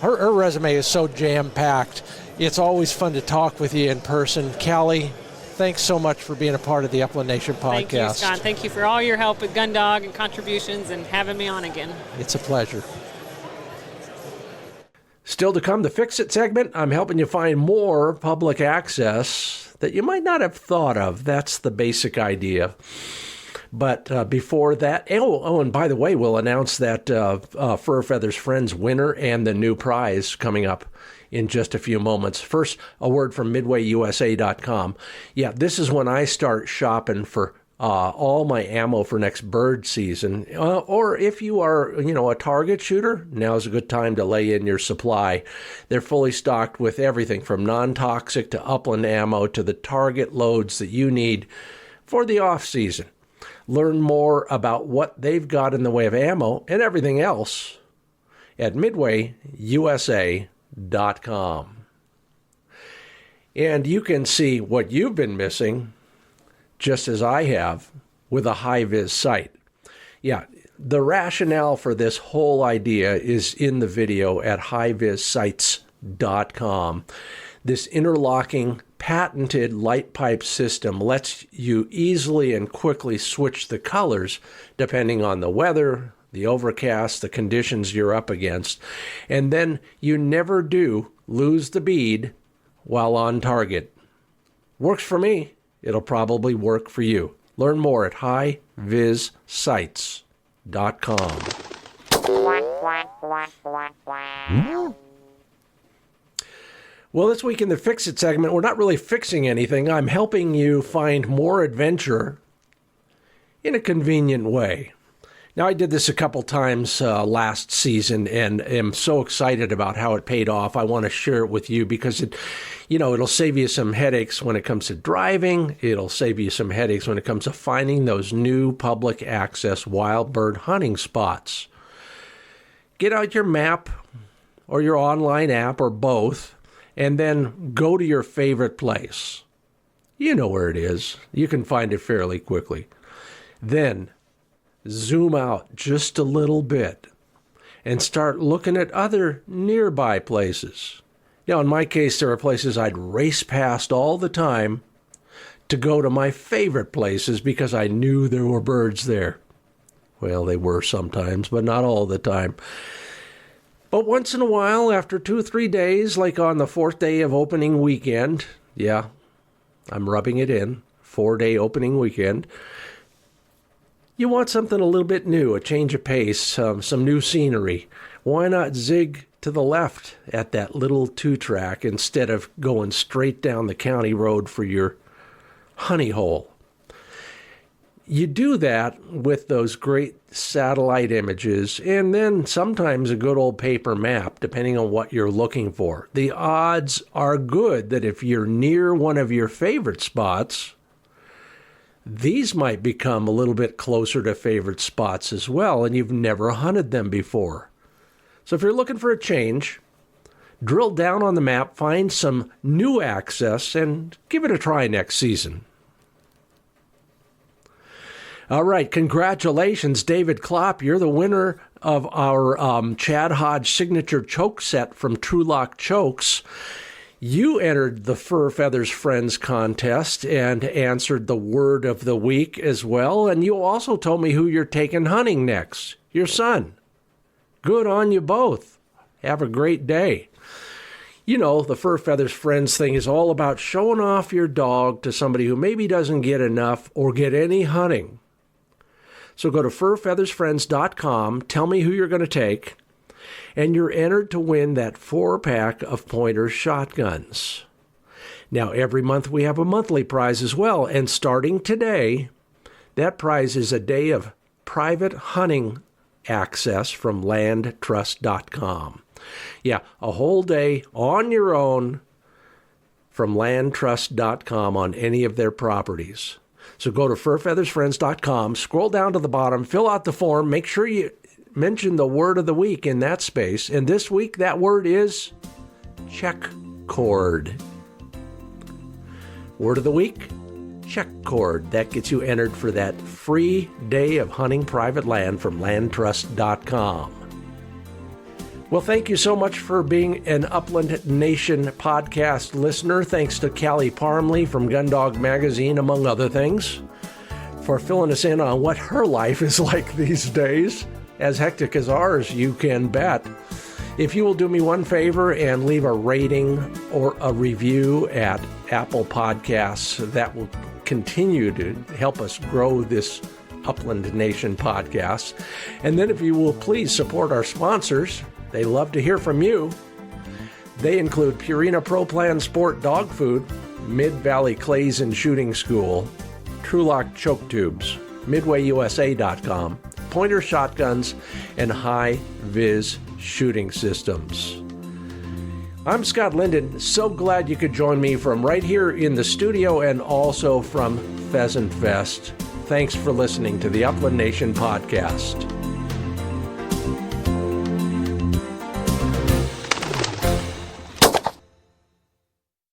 her resume is so jam-packed. It's always fun to talk with you in person. Kali, thanks so much for being a part of the Upland Nation podcast. Thank you, Scott. Thank you for all your help with Gundog and contributions and having me on again. It's a pleasure. Still to come, the Fix It segment. I'm helping you find more public access that you might not have thought of. That's the basic idea. But before that, and by the way, we'll announce that Fur Feathers Friends winner and the new prize coming up in just a few moments. First, a word from MidwayUSA.com. Yeah, this is when I start shopping for all my ammo for next bird season. Or if you are, a target shooter, now's a good time to lay in your supply. They're fully stocked with everything from non-toxic to upland ammo to the target loads that you need for the off-season. Learn more about what they've got in the way of ammo and everything else at MidwayUSA.com. And you can see what you've been missing, just as I have, with a high-vis sight. Yeah, the rationale for this whole idea is in the video at highvissights.com. This interlocking patented light pipe system lets you easily and quickly switch the colors depending on the weather, the overcast, the conditions you're up against, and then you never do lose the bead while on target. Works for me. It'll probably work for you. Learn more at highvissights.com. Well, this week in the Fix It segment, we're not really fixing anything. I'm helping you find more adventure in a convenient way. Now, I did this a couple times last season and am so excited about how it paid off. I want to share it with you because it'll save you some headaches when it comes to driving. It'll save you some headaches when it comes to finding those new public access wild bird hunting spots. Get out your map or your online app or both, and then go to your favorite place. You know where it is. You can find it fairly quickly. Then zoom out just a little bit and start looking at other nearby places. Now, in my case, there are places I'd race past all the time to go to my favorite places because I knew there were birds there. Well, they were sometimes, but not all the time. But once in a while, after 2 or 3 days, like on the 4th day of opening weekend, yeah, I'm rubbing it in, 4-day opening weekend, you want something a little bit new, a change of pace, some new scenery. Why not zig to the left at that little 2-track instead of going straight down the county road for your honey hole? You do that with those great satellite images and then sometimes a good old paper map, depending on what you're looking for. The odds are good that if you're near one of your favorite spots, these might become a little bit closer to favorite spots as well, and you've never hunted them before. So if you're looking for a change, drill down on the map, find some new access, and give it a try next season. All right, congratulations, David Klopp. You're the winner of our Chad Hodge signature choke set from Trulock Chokes. You entered the Fur Feathers Friends contest and answered the word of the week as well. And you also told me who you're taking hunting next, your son. Good on you both. Have a great day. You know, the Fur Feathers Friends thing is all about showing off your dog to somebody who maybe doesn't get enough or get any hunting. So go to furfeathersfriends.com, tell me who you're going to take, and you're entered to win that 4-pack of Pointer shotguns. Now, every month we have a monthly prize as well, and starting today, that prize is a day of private hunting access from landtrust.com. Yeah, a whole day on your own from landtrust.com on any of their properties. So go to furfeathersfriends.com, scroll down to the bottom, fill out the form, make sure you mention the word of the week in that space. And this week, that word is check cord. Word of the week, check cord. That gets you entered for that free day of hunting private land from landtrust.com. Well, thank you so much for being an Upland Nation podcast listener. Thanks to Kali Parmley from Gundog Magazine, among other things, for filling us in on what her life is like these days. As hectic as ours, you can bet. If you will do me one favor and leave a rating or a review at Apple Podcasts, that will continue to help us grow this Upland Nation podcast. And then if you will please support our sponsors, they love to hear from you. They include Purina Pro Plan Sport Dog Food, Mid-Valley Clays and Shooting School, Trulock Choke Tubes, MidwayUSA.com, Pointer Shotguns, and High Viz Shooting Systems. I'm Scott Linden. So glad you could join me from right here in the studio and also from Pheasant Fest. Thanks for listening to the Upland Nation podcast.